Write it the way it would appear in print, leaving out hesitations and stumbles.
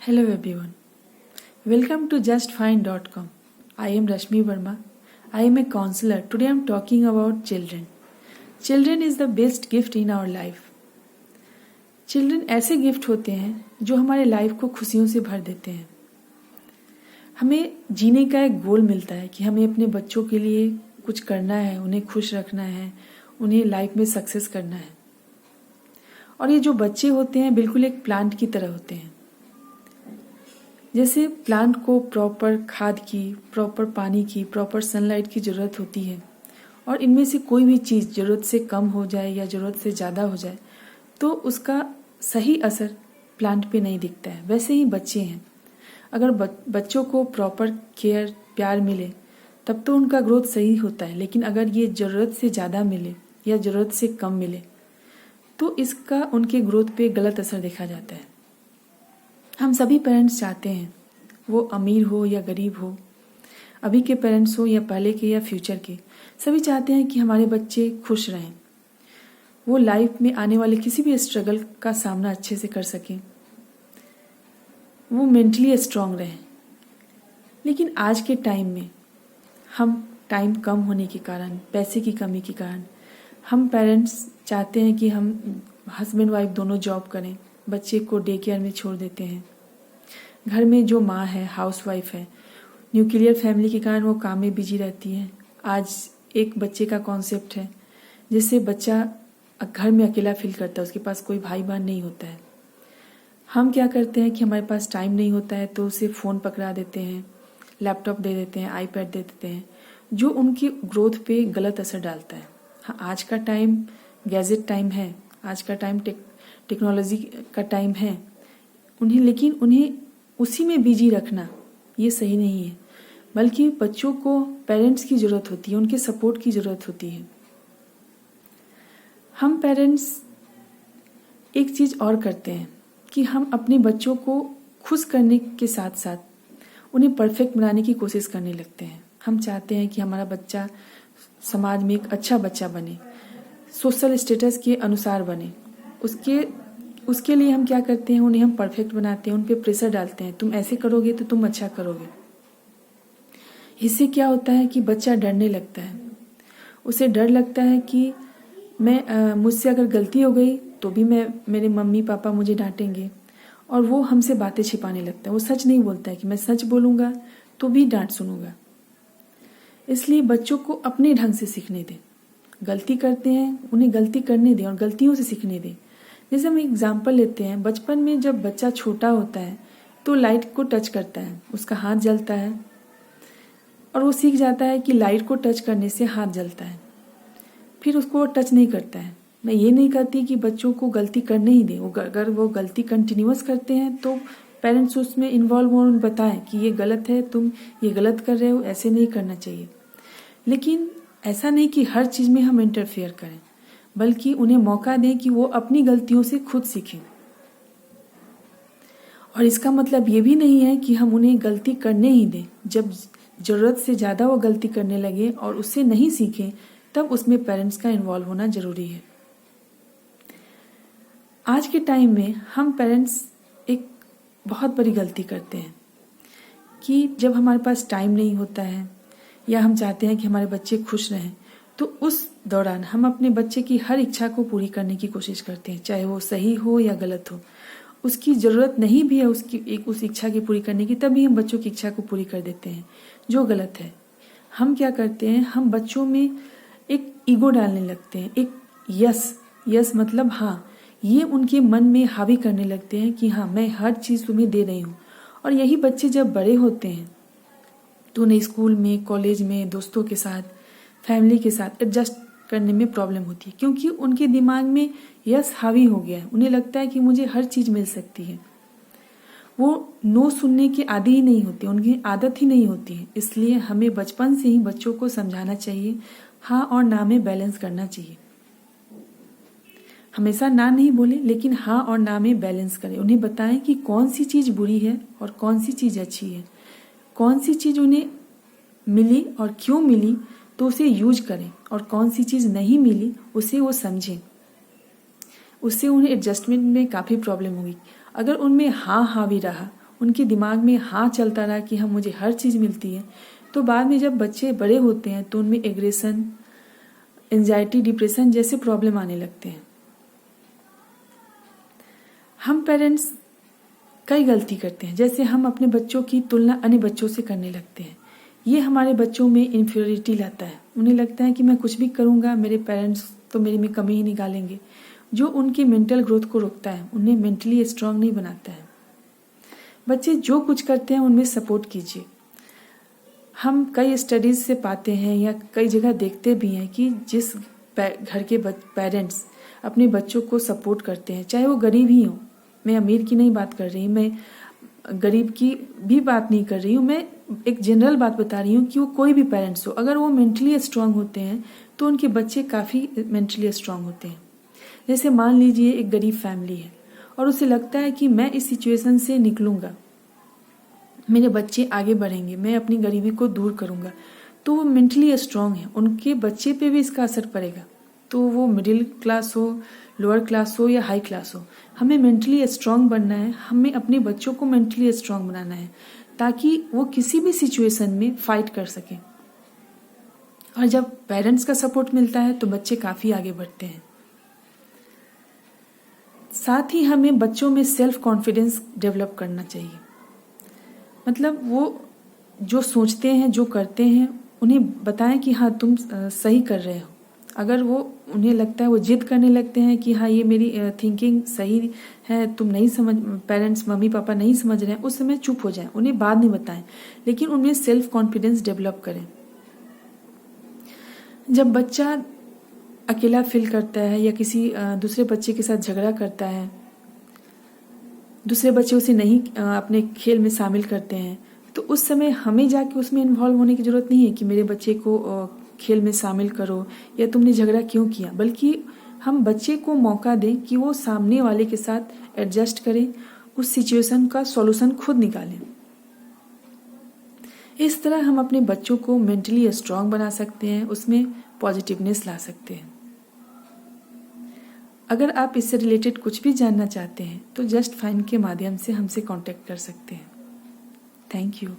Hello everyone. Welcome to justfine.com. I am Rashmi Verma. I am a counselor. Today I am talking about children. Children is the best gift in our life. Children ऐसे gift होते हैं जो हमारे life को खुशियों से भर देते हैं. हमें जीने का एक गोल मिलता है कि हमें अपने बच्चों के लिए कुछ करना है, उन्हें खुश रखना है, उन्हें लाइफ में सक्सेस करना है. और ये जो बच्चे होते हैं बिल्कुल एक प्लांट की तरह होते हैं. जैसे प्लांट को प्रॉपर खाद की, प्रॉपर पानी की, प्रॉपर सनलाइट की ज़रूरत होती है और इनमें से कोई भी चीज़ ज़रूरत से कम हो जाए या ज़रूरत से ज़्यादा हो जाए तो उसका सही असर प्लांट पे नहीं दिखता है. वैसे ही बच्चे हैं. अगर बच्चों को प्रॉपर केयर, प्यार मिले तब तो उनका ग्रोथ सही होता है. लेकिन अगर ये ज़रूरत से ज़्यादा मिले या ज़रूरत से कम मिले तो इसका उनके ग्रोथ पे गलत असर देखा जाता है. हम सभी पेरेंट्स चाहते हैं, वो अमीर हो या गरीब हो, अभी के पेरेंट्स हो या पहले के या फ्यूचर के, सभी चाहते हैं कि हमारे बच्चे खुश रहें, वो लाइफ में आने वाले किसी भी स्ट्रगल का सामना अच्छे से कर सकें, वो मेंटली स्ट्रांग रहें. लेकिन आज के टाइम में हम टाइम कम होने के कारण, पैसे की कमी के कारण, हम पेरेंट्स चाहते हैं कि हम हस्बैंड वाइफ दोनों जॉब करें, बच्चे को डे केयर में छोड़ देते हैं. घर में जो माँ है, हाउस वाइफ है, न्यूक्लियर फैमिली के कारण वो काम में बिजी रहती है. आज एक बच्चे का कॉन्सेप्ट है जिससे बच्चा घर में अकेला फील करता है, उसके पास कोई भाई बहन नहीं होता है. हम क्या करते हैं कि हमारे पास टाइम नहीं होता है तो उसे फ़ोन पकड़ा देते हैं, लैपटॉप दे देते हैं, आईपैड दे देते हैं, जो उनकी ग्रोथ पे गलत असर डालता है. हाँ, आज का टाइम गैजेट टाइम है, आज का टाइम टेक्नोलॉजी का टाइम है लेकिन उन्हें उसी में बिजी रखना ये सही नहीं है. बल्कि बच्चों को पेरेंट्स की ज़रूरत होती है, उनके सपोर्ट की ज़रूरत होती है. हम पेरेंट्स एक चीज़ और करते हैं कि हम अपने बच्चों को खुश करने के साथ साथ उन्हें परफेक्ट बनाने की कोशिश करने लगते हैं. हम चाहते हैं कि हमारा बच्चा समाज में एक अच्छा बच्चा बने, सोशल स्टेटस के अनुसार बने. उसके लिए हम क्या करते हैं, उन्हें हम परफेक्ट बनाते हैं, उन पे प्रेशर डालते हैं, तुम ऐसे करोगे तो तुम अच्छा करोगे. इससे क्या होता है कि बच्चा डरने लगता है. उसे डर लगता है कि मुझसे अगर गलती हो गई तो भी मेरे मम्मी पापा मुझे डांटेंगे, और वो हमसे बातें छिपाने लगता है. वो सच नहीं बोलता है कि मैं सच बोलूँगा तो भी डांट सुनूंगा. इसलिए बच्चों को अपने ढंग से सीखने दें. गलती करते हैं उन्हें गलती करने दें और गलतियों से सीखने दें. जैसे हम एग्जाम्पल लेते हैं, बचपन में जब बच्चा छोटा होता है तो लाइट को टच करता है, उसका हाथ जलता है और वो सीख जाता है कि लाइट को टच करने से हाथ जलता है. फिर उसको टच नहीं करता है. मैं ये नहीं कहती कि बच्चों को गलती करने ही दें. अगर वो गलती कंटिन्यूअस करते हैं तो पेरेंट्स उसमें इन्वॉल्व हो, बताएं कि ये गलत है, तुम ये गलत कर रहे हो, ऐसे नहीं करना चाहिए. लेकिन ऐसा नहीं कि हर चीज़ में हम इंटरफेयर करें, बल्कि उन्हें मौका दें कि वो अपनी गलतियों से खुद सीखें. और इसका मतलब ये भी नहीं है कि हम उन्हें गलती करने ही दें. जब ज़रूरत से ज़्यादा वो गलती करने लगे और उससे नहीं सीखें तब उसमें पेरेंट्स का इन्वॉल्व होना ज़रूरी है. आज के टाइम में हम पेरेंट्स एक बहुत बड़ी गलती करते हैं कि जब हमारे पास टाइम नहीं होता है या हम चाहते हैं कि हमारे बच्चे खुश रहें तो उस दौरान हम अपने बच्चे की हर इच्छा को पूरी करने की कोशिश करते हैं, चाहे वो सही हो या गलत हो. उसकी ज़रूरत नहीं भी है उस इच्छा की पूरी करने की, तभी हम बच्चों की इच्छा को पूरी कर देते हैं, जो गलत है. हम क्या करते हैं, हम बच्चों में एक ईगो डालने लगते हैं. एक यस मतलब हाँ, ये उनके मन में हावी करने लगते हैं कि हाँ, मैं हर चीज़ तुम्हें दे रही हूँ. और यही बच्चे जब बड़े होते हैं तो उन्हें स्कूल में, कॉलेज में, दोस्तों के साथ, फैमिली के साथ एडजस्ट करने में प्रॉब्लम होती है, क्योंकि उनके दिमाग में यस हावी हो गया है. उन्हें लगता है कि मुझे हर चीज़ मिल सकती है. वो नो सुनने के आदी ही नहीं होते, उनकी आदत ही नहीं होती है. इसलिए हमें बचपन से ही बच्चों को समझाना चाहिए, हाँ और ना में बैलेंस करना चाहिए. हमेशा ना नहीं बोले, लेकिन हाँ और ना में बैलेंस करें. उन्हें बताएं कि कौन सी चीज़ बुरी है और कौन सी चीज़ अच्छी है, कौन सी चीज़ उन्हें मिली और क्यों मिली तो उसे यूज करें, और कौन सी चीज़ नहीं मिली उसे वो समझें. उससे उन्हें एडजस्टमेंट में काफ़ी प्रॉब्लम होगी. अगर उनमें हाँ हावी रहा, उनके दिमाग में हाँ चलता रहा कि हाँ मुझे हर चीज़ मिलती है, तो बाद में जब बच्चे बड़े होते हैं तो उनमें एग्रेशन, एंजाइटी, डिप्रेशन जैसे प्रॉब्लम आने लगते हैं। हम पेरेंट्स कई गलती करते हैं, जैसे हम अपने बच्चों की तुलना अन्य बच्चों से करने लगते हैं। ये हमारे बच्चों में इन्फीरियरिटी लाता है। उन्हें लगता है कि मैं कुछ भी करूँगा मेरे पेरेंट्स तो मेरे में कमी ही निकालेंगे, जो उनकी मेंटल ग्रोथ को रोकता है, उन्हें मेंटली स्ट्रांग नहीं बनाता है। बच्चे जो कुछ करते हैं उनमें सपोर्ट कीजिए। हम कई स्टडीज से पाते हैं या कई जगह देखते भी हैं कि जिस घर के पेरेंट्स अपने बच्चों को सपोर्ट करते हैं, चाहे वो गरीब ही हो, मैं अमीर की नहीं बात कर रही, मैं गरीब की भी बात नहीं कर रही हूँ, मैं एक जनरल बात बता रही हूँ कि वो कोई भी पेरेंट्स हो, अगर वो मेंटली स्ट्रांग होते हैं तो उनके बच्चे काफ़ी मेंटली स्ट्रांग होते हैं। जैसे मान लीजिए एक गरीब फैमिली है और उसे लगता है कि मैं इस सिचुएशन से निकलूंगा, मेरे बच्चे आगे बढ़ेंगे, मैं अपनी गरीबी को दूर करूंगा, तो वो मेंटली स्ट्रांग है, उनके बच्चे पे भी इसका असर पड़ेगा। तो वो मिडिल क्लास हो, लोअर क्लास हो या हाई क्लास हो, हमें मेंटली स्ट्रांग बनना है, हमें अपने बच्चों को मेंटली स्ट्रांग बनाना है ताकि वो किसी भी सिचुएशन में फाइट कर सकें। और जब पेरेंट्स का सपोर्ट मिलता है तो बच्चे काफ़ी आगे बढ़ते हैं। साथ ही हमें बच्चों में सेल्फ कॉन्फिडेंस डेवलप करना चाहिए। मतलब वो जो सोचते हैं, जो करते हैं, उन्हें बताएं कि हाँ तुम सही कर रहे हो। अगर वो उन्हें लगता है, वो जिद करने लगते हैं कि हाँ ये मेरी थिंकिंग सही है, तुम नहीं समझ, पेरेंट्स मम्मी पापा नहीं समझ रहे हैं, उस समय चुप हो जाएं, उन्हें बाद में बताएं, लेकिन उनमें सेल्फ कॉन्फिडेंस डेवलप करें। जब बच्चा अकेला फील करता है या किसी दूसरे बच्चे के साथ झगड़ा करता है, दूसरे बच्चे उसे नहीं अपने खेल में शामिल करते हैं, तो उस समय हमें जाके उसमें इन्वॉल्व होने की जरूरत नहीं है कि मेरे बच्चे को खेल में शामिल करो या तुमने झगड़ा क्यों किया, बल्कि हम बच्चे को मौका दें कि वो सामने वाले के साथ एडजस्ट करें, उस सिचुएशन का सॉल्यूशन खुद निकालें। इस तरह हम अपने बच्चों को मेंटली स्ट्रांग बना सकते हैं, उसमें पॉजिटिवनेस ला सकते हैं। अगर आप इससे रिलेटेड कुछ भी जानना चाहते हैं तो जस्ट फाइंड के माध्यम से हमसे कांटेक्ट कर सकते हैं। Thank you.